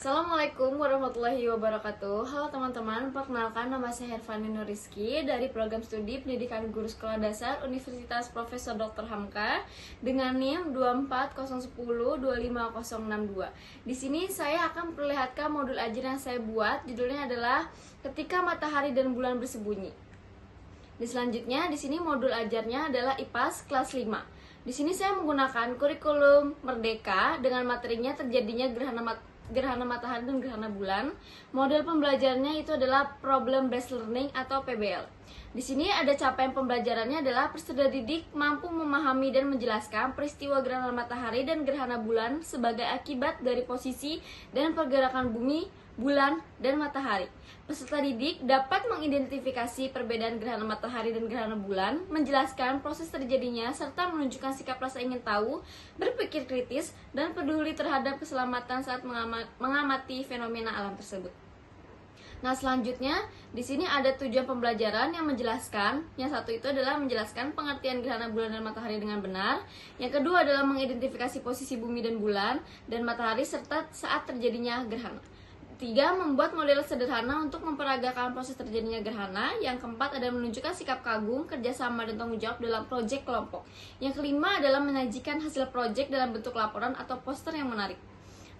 Assalamualaikum warahmatullahi wabarakatuh. Halo teman-teman, perkenalkan nama saya Herfani Nuriski dari program studi pendidikan guru sekolah dasar Universitas Profesor Dr. Hamka dengan NIM 24010-25062. Di sini saya akan memperlihatkan modul ajar yang saya buat. Judulnya adalah Ketika Matahari dan Bulan Bersembunyi. Selanjutnya di sini modul ajarnya adalah IPAS kelas 5. Di sini saya menggunakan kurikulum Merdeka dengan materinya terjadinya gerhana matahari dan gerhana bulan. Model pembelajarannya itu adalah problem based learning atau PBL. Di sini ada capaian pembelajarannya adalah peserta didik mampu memahami dan menjelaskan peristiwa gerhana matahari dan gerhana bulan sebagai akibat dari posisi dan pergerakan bumi, bulan, dan matahari. Peserta didik dapat mengidentifikasi perbedaan gerhana matahari dan gerhana bulan, menjelaskan proses terjadinya, serta menunjukkan sikap rasa ingin tahu, berpikir kritis, dan peduli terhadap keselamatan saat mengamati fenomena alam tersebut. Nah, selanjutnya di sini ada tujuan pembelajaran yang menjelaskan. Yang satu itu adalah menjelaskan pengertian gerhana bulan dan matahari dengan benar. Yang kedua adalah mengidentifikasi posisi bumi dan bulan dan matahari serta saat terjadinya gerhana. Tiga, membuat model sederhana untuk memperagakan proses terjadinya gerhana. Yang keempat adalah menunjukkan sikap kagum, kerjasama, dan tanggung jawab dalam proyek kelompok. Yang kelima adalah menyajikan hasil proyek dalam bentuk laporan atau poster yang menarik.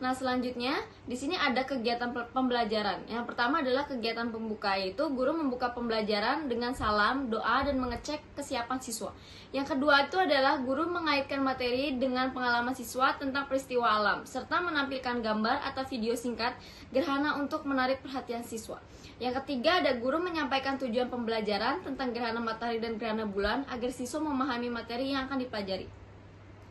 Nah, selanjutnya di sini ada kegiatan pembelajaran. Yang pertama adalah kegiatan pembuka, yaitu guru membuka pembelajaran dengan salam, doa, dan mengecek kesiapan siswa. Yang kedua itu adalah guru mengaitkan materi dengan pengalaman siswa tentang peristiwa alam, serta menampilkan gambar atau video singkat gerhana untuk menarik perhatian siswa. Yang ketiga ada guru menyampaikan tujuan pembelajaran tentang gerhana matahari dan gerhana bulan agar siswa memahami materi yang akan dipelajari.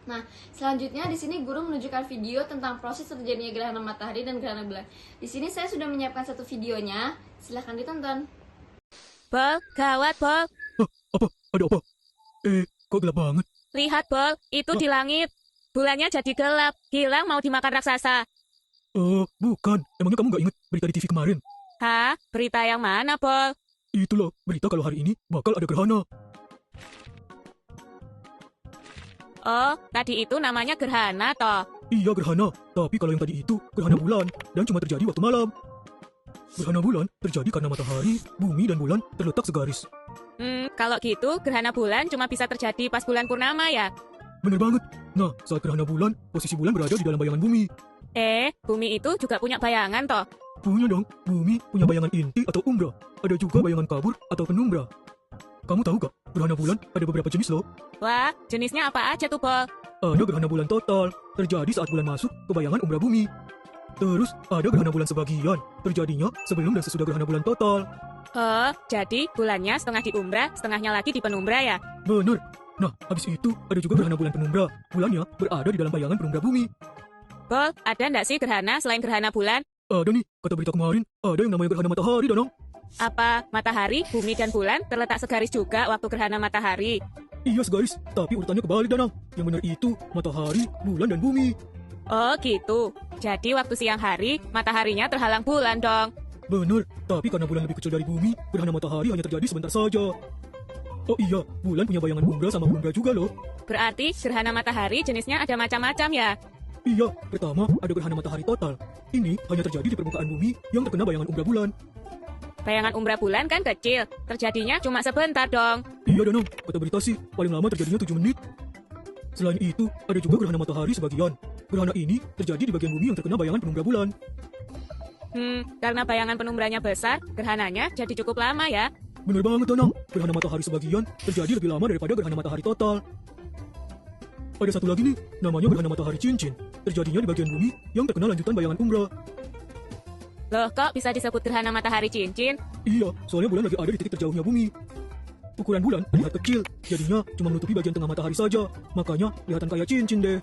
Nah, selanjutnya di sini guru menunjukkan video tentang proses terjadinya gerhana matahari dan gerhana bulan. Di sini saya sudah menyiapkan satu videonya, silahkan ditonton. Bol, gawat, Bol. Apa? Ada apa? Kok gelap banget? Lihat, Bol, itu di langit. Bulannya jadi gelap, hilang mau dimakan raksasa. Bukan. Emangnya kamu nggak ingat berita di TV kemarin? Hah? Berita yang mana, Bol? Itulah, berita kalau hari ini bakal ada gerhana. Oh, tadi itu namanya gerhana, toh. Iya, gerhana. Tapi kalau yang tadi itu gerhana bulan dan cuma terjadi waktu malam. Gerhana bulan terjadi karena matahari, bumi, dan bulan terletak segaris. Kalau gitu, gerhana bulan cuma bisa terjadi pas bulan purnama ya? Bener banget. Nah, saat gerhana bulan, posisi bulan berada di dalam bayangan bumi. Bumi itu juga punya bayangan, toh. Punya dong, bumi punya bayangan inti atau umbra. Ada juga bayangan kabur atau penumbra. Kamu tahu gak, gerhana bulan ada beberapa jenis loh. Wah, jenisnya apa aja tuh, Bol? Ada gerhana bulan total, terjadi saat bulan masuk ke bayangan umbra bumi. Terus ada gerhana bulan sebagian, terjadinya sebelum dan sesudah gerhana bulan total. Oh, jadi bulannya setengah di umbra, setengahnya lagi di penumbra ya? Bener. Nah, habis itu ada juga gerhana bulan penumbra. Bulannya berada di dalam bayangan penumbra bumi. Bol, ada nggak sih gerhana selain gerhana bulan? Ada nih, kata berita kemarin, ada yang namanya gerhana matahari, Danang. Apa matahari, bumi, dan bulan terletak segaris juga waktu gerhana matahari? Iya segaris, tapi urutannya kebalik, Danang. Yang benar itu matahari, bulan, dan bumi. Oh gitu, jadi waktu siang hari, mataharinya terhalang bulan dong. Bener, tapi karena bulan lebih kecil dari bumi, gerhana matahari hanya terjadi sebentar saja. Oh iya, bulan punya bayangan umbra sama penumbra juga loh. Berarti gerhana matahari jenisnya ada macam-macam ya? Iya, pertama ada gerhana matahari total. Ini hanya terjadi di permukaan bumi yang terkena bayangan umbra bulan. Bayangan umbra bulan kan kecil, terjadinya cuma sebentar dong. Iya Danang, kata berita sih, paling lama terjadinya 7 menit. Selain itu, ada juga gerhana matahari sebagian. Gerhana ini terjadi di bagian bumi yang terkena bayangan penumbra bulan. Karena bayangan penumbranya besar, gerhananya jadi cukup lama ya? Bener banget Danang, gerhana matahari sebagian terjadi lebih lama daripada gerhana matahari total. Ada satu lagi nih, namanya gerhana matahari cincin. Terjadinya di bagian bumi yang terkena lanjutan bayangan umbra. Loh, kok bisa disebut gerhana matahari cincin? Iya, soalnya bulan lagi ada di titik terjauhnya bumi. Ukuran bulan terlihat kecil, jadinya cuma menutupi bagian tengah matahari saja. Makanya kelihatan kayak cincin deh.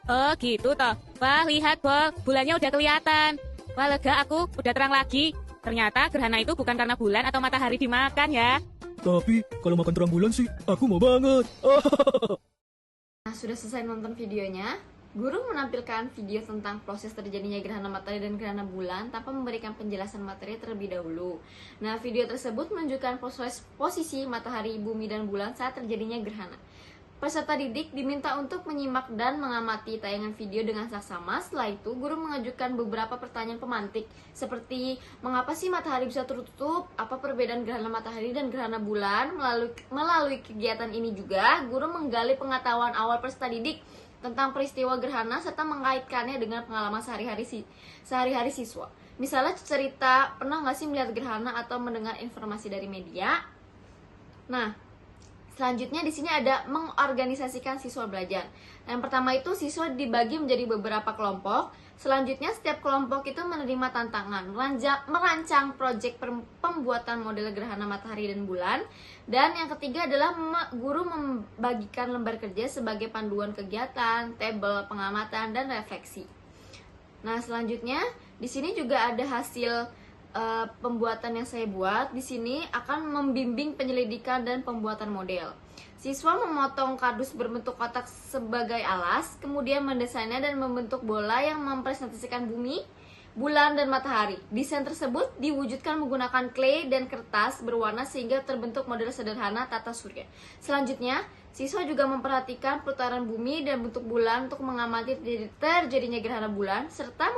Oh gitu toh. Wah, lihat Bol, bulannya udah kelihatan. Wah, lega aku, udah terang lagi. Ternyata gerhana itu bukan karena bulan atau matahari dimakan ya. Tapi kalau makan terang bulan sih, aku mau banget. Nah, sudah selesai nonton videonya. Guru menampilkan video tentang proses terjadinya gerhana matahari dan gerhana bulan tanpa memberikan penjelasan materi terlebih dahulu. Nah, video tersebut menunjukkan proses posisi matahari, bumi, dan bulan saat terjadinya gerhana. Peserta didik diminta untuk menyimak dan mengamati tayangan video dengan saksama. Setelah itu, guru mengajukan beberapa pertanyaan pemantik, seperti mengapa sih matahari bisa tertutup, apa perbedaan gerhana matahari dan gerhana bulan. Melalui kegiatan ini juga, guru menggali pengetahuan awal peserta didik tentang peristiwa gerhana serta mengaitkannya dengan pengalaman sehari-hari siswa. Misalnya cerita, pernah nggak sih melihat gerhana atau mendengar informasi dari media? Nah, selanjutnya di sini ada mengorganisasikan siswa belajar. Yang pertama itu siswa dibagi menjadi beberapa kelompok. Selanjutnya setiap kelompok itu menerima tantangan merancang proyek pembuatan model gerhana matahari dan bulan. Dan yang ketiga adalah guru membagikan lembar kerja sebagai panduan kegiatan, tabel pengamatan dan refleksi. Nah, selanjutnya di sini juga ada hasil pembuatan yang saya buat. Di sini akan membimbing penyelidikan dan pembuatan model. Siswa memotong kardus berbentuk kotak sebagai alas, kemudian mendesainnya dan membentuk bola yang mempresentasikan bumi, bulan, dan matahari. Desain tersebut diwujudkan menggunakan clay dan kertas berwarna sehingga terbentuk model sederhana tata surya. Selanjutnya, siswa juga memperhatikan putaran bumi dan bentuk bulan untuk mengamati terjadinya gerhana bulan serta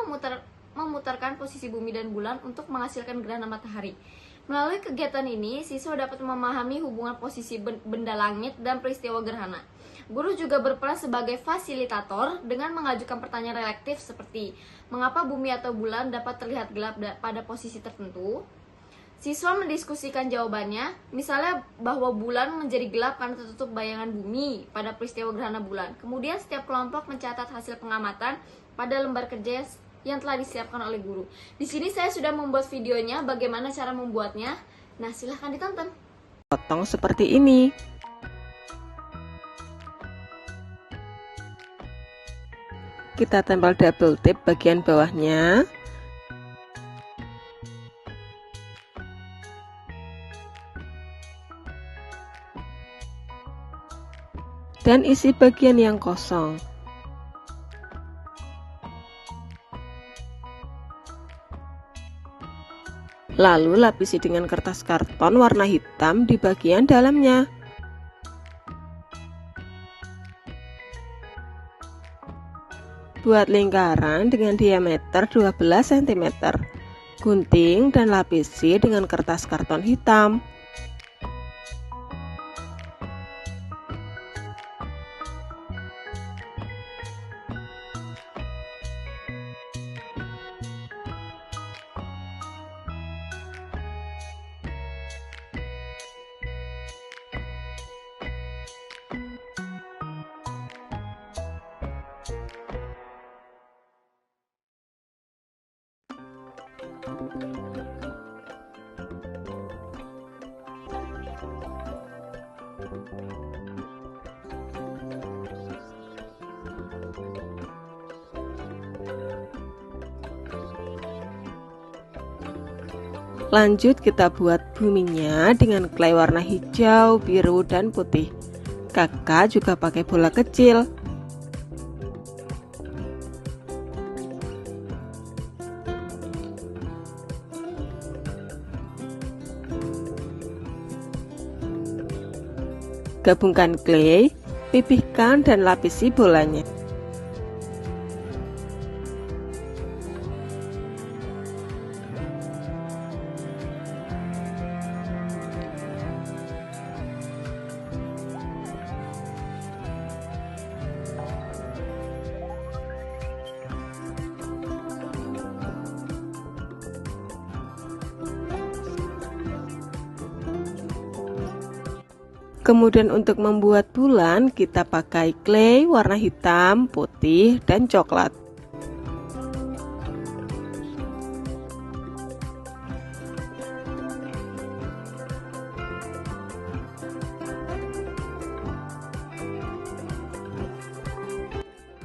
memutarkan posisi bumi dan bulan untuk menghasilkan gerhana matahari. Melalui kegiatan ini, siswa dapat memahami hubungan posisi benda langit dan peristiwa gerhana. Guru juga berperan sebagai fasilitator dengan mengajukan pertanyaan reflektif seperti mengapa bumi atau bulan dapat terlihat gelap pada posisi tertentu. Siswa mendiskusikan jawabannya, misalnya bahwa bulan menjadi gelap karena tertutup bayangan bumi pada peristiwa gerhana bulan. Kemudian setiap kelompok mencatat hasil pengamatan pada lembar kerja yang telah disiapkan oleh guru. Di sini saya sudah membuat videonya bagaimana cara membuatnya. Nah, silahkan ditonton. Potong seperti ini. Kita tempel double tip bagian bawahnya. Dan isi bagian yang kosong. Lalu lapisi dengan kertas karton warna hitam di bagian dalamnya. Buat lingkaran dengan diameter 12 cm. Gunting dan lapisi dengan kertas karton hitam. Lanjut kita buat buminya dengan clay warna hijau, biru, dan putih. Kakak juga pakai bola kecil. Gabungkan clay, pipihkan dan lapisi bolanya. Kemudian untuk membuat bulan, kita pakai clay warna hitam, putih, dan coklat.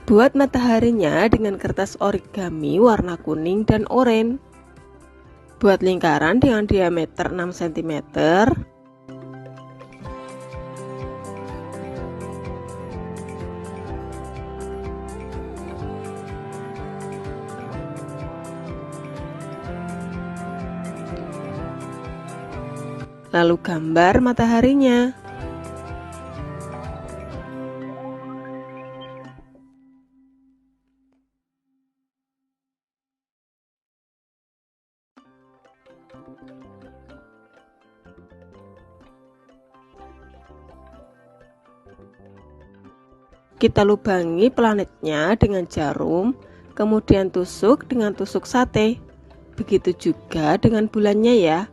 Buat mataharinya dengan kertas origami warna kuning dan oranye. Buat lingkaran dengan diameter 6 cm. Lalu gambar mataharinya. Kita lubangi planetnya dengan jarum, kemudian tusuk dengan tusuk sate. Begitu juga dengan bulannya ya.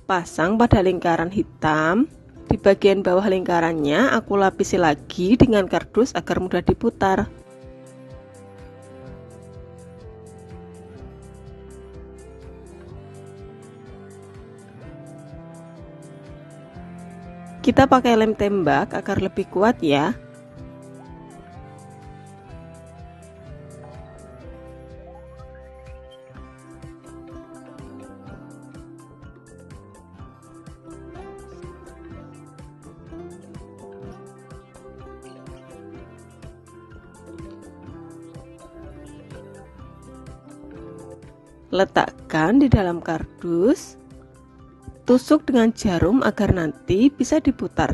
Pasang pada lingkaran hitam. Di bagian bawah lingkarannya aku lapisi lagi dengan kardus agar mudah diputar. Kita pakai lem tembak agar lebih kuat ya. Letakkan di dalam kardus, tusuk dengan jarum agar nanti bisa diputar.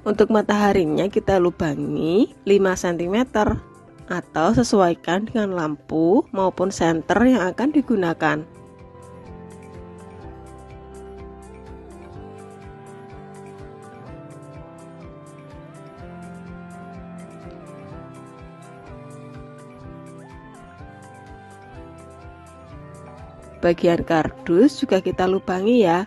Untuk mataharinya kita lubangi 5 cm atau sesuaikan dengan lampu maupun senter yang akan digunakan. Bagian kardus juga kita lubangi ya.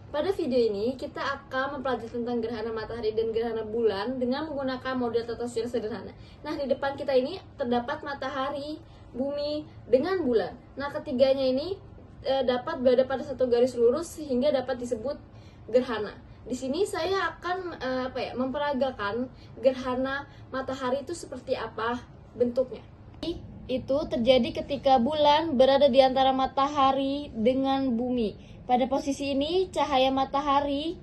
Pada video ini kita akan mempelajari tentang gerhana matahari dan gerhana bulan dengan menggunakan model tata surya sederhana. Nah, di depan kita ini terdapat matahari, bumi, dengan bulan. Nah, ketiganya ini dapat berada pada satu garis lurus sehingga dapat disebut gerhana. Di sini saya akan memperagakan gerhana matahari itu seperti apa bentuknya. Itu terjadi ketika bulan berada di antara matahari dengan bumi. Pada posisi ini, cahaya matahari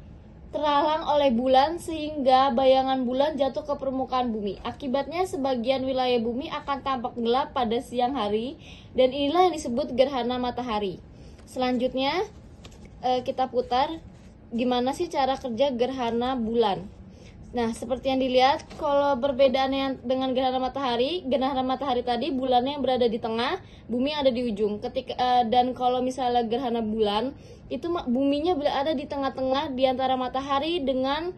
terhalang oleh bulan sehingga bayangan bulan jatuh ke permukaan bumi. Akibatnya, sebagian wilayah bumi akan tampak gelap pada siang hari, dan inilah yang disebut gerhana matahari. Selanjutnya, kita putar gimana sih cara kerja gerhana bulan. Nah, seperti yang dilihat, kalau perbedaannya dengan gerhana matahari tadi bulannya yang berada di tengah, bumi yang ada di ujung. Dan kalau misalnya gerhana bulan, itu buminya berada di tengah-tengah di antara matahari dengan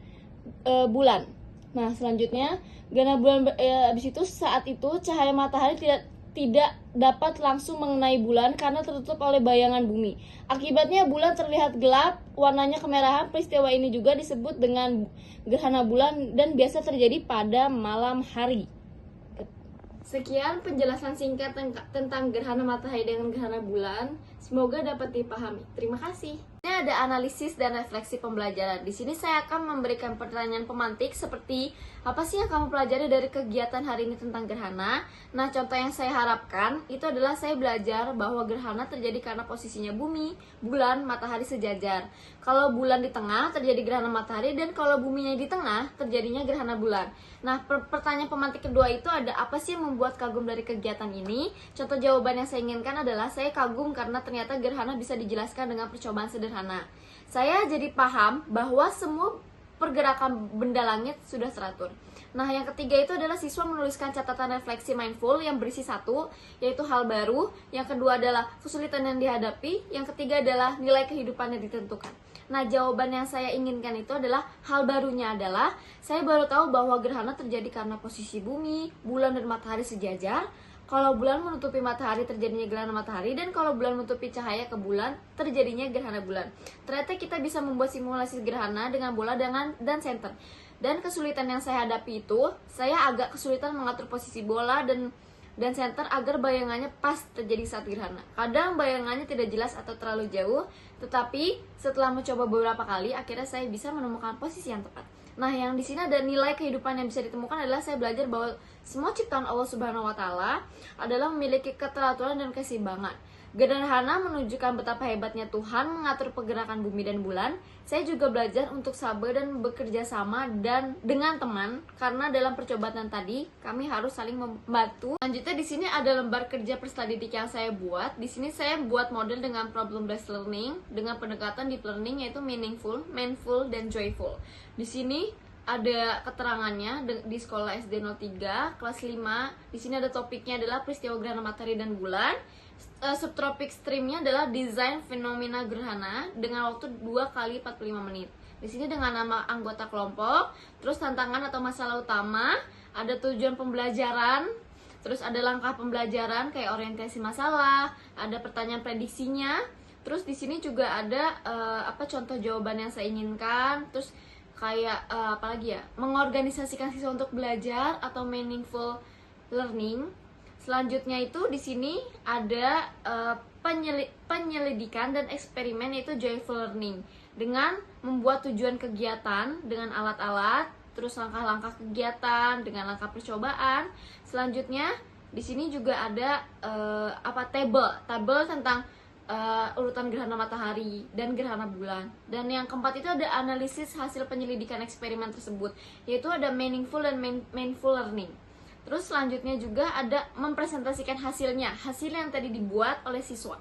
bulan. Nah, selanjutnya gerhana bulan habis itu saat itu cahaya matahari tidak dapat langsung mengenai bulan karena tertutup oleh bayangan bumi. Akibatnya bulan terlihat gelap, warnanya kemerahan. Peristiwa ini juga disebut dengan gerhana bulan dan biasa terjadi pada malam hari. Sekian penjelasan singkat tentang gerhana matahari dengan gerhana bulan. Semoga dapat dipahami. Terima kasih. Ini ada analisis dan refleksi pembelajaran. Di sini saya akan memberikan pertanyaan pemantik seperti apa sih yang kamu pelajari dari kegiatan hari ini tentang gerhana? Nah, contoh yang saya harapkan itu adalah saya belajar bahwa gerhana terjadi karena posisinya bumi, bulan, matahari sejajar. Kalau bulan di tengah terjadi gerhana matahari, dan kalau buminya di tengah terjadinya gerhana bulan. Nah, pertanyaan pemantik kedua itu ada apa sih yang membuat kagum dari kegiatan ini? Contoh jawaban yang saya inginkan adalah saya kagum karena ternyata gerhana bisa dijelaskan dengan percobaan sederhana. Saya jadi paham bahwa semua pergerakan benda langit sudah teratur. Nah, yang ketiga itu adalah siswa menuliskan catatan refleksi mindful yang berisi satu, yaitu hal baru. Yang kedua adalah kesulitan yang dihadapi. Yang ketiga adalah nilai kehidupan yang ditentukan. Nah, jawaban yang saya inginkan itu adalah hal barunya adalah saya baru tahu bahwa gerhana terjadi karena posisi bumi, bulan, dan matahari sejajar. Kalau bulan menutupi matahari terjadinya gerhana matahari, dan kalau bulan menutupi cahaya ke bulan terjadinya gerhana bulan. Ternyata kita bisa membuat simulasi gerhana dengan bola dan senter. Dan kesulitan yang saya hadapi itu, saya agak kesulitan mengatur posisi bola dan senter agar bayangannya pas terjadi saat gerhana. Kadang bayangannya tidak jelas atau terlalu jauh, tetapi setelah mencoba beberapa kali, akhirnya saya bisa menemukan posisi yang tepat. Nah, yang di sini ada nilai kehidupan yang bisa ditemukan adalah saya belajar bahwa semua ciptaan Allah Subhanahu wa taala adalah memiliki keteraturan dan keseimbangan. Gerhana menunjukkan betapa hebatnya Tuhan mengatur pergerakan bumi dan bulan. Saya juga belajar untuk sabar dan bekerja sama dengan teman, karena dalam percobaan tadi kami harus saling membantu. Selanjutnya di sini ada lembar kerja peserta didik yang saya buat. Di sini saya buat model dengan problem based learning dengan pendekatan deep learning, yaitu meaningful, mindful, dan joyful. Di sini ada keterangannya di sekolah SD 03 kelas 5. Di sini ada topiknya adalah peristiwa gerhana matahari dan bulan. Subtopik streamnya adalah desain fenomena gerhana dengan waktu 2 kali 45 menit. Di sini dengan nama anggota kelompok, terus tantangan atau masalah utama, ada tujuan pembelajaran, terus ada langkah pembelajaran kayak orientasi masalah, ada pertanyaan prediksinya. Terus di sini juga ada contoh jawaban yang saya inginkan, terus kayak apalagi ya, mengorganisasikan siswa untuk belajar atau meaningful learning. Selanjutnya itu di sini ada penyelidikan dan eksperimen, yaitu joyful learning dengan membuat tujuan kegiatan dengan alat-alat, terus langkah-langkah kegiatan dengan langkah percobaan. Selanjutnya di sini juga ada tabel tentang urutan gerhana matahari dan gerhana bulan. Dan yang keempat itu ada analisis hasil penyelidikan eksperimen tersebut, yaitu ada meaningful dan mindful learning. Terus selanjutnya juga ada mempresentasikan hasil yang tadi dibuat oleh siswa.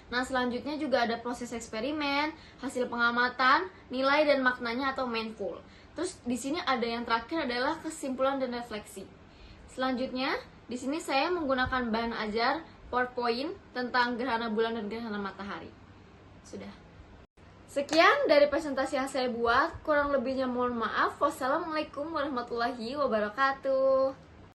Nah, selanjutnya juga ada proses eksperimen, hasil pengamatan, nilai dan maknanya atau mindful. Terus di sini ada yang terakhir adalah kesimpulan dan refleksi. Selanjutnya, di sini saya menggunakan bahan ajar PowerPoint tentang gerhana bulan dan gerhana matahari. Sudah. Sekian dari presentasi yang saya buat, kurang lebihnya mohon maaf. Wassalamualaikum warahmatullahi wabarakatuh.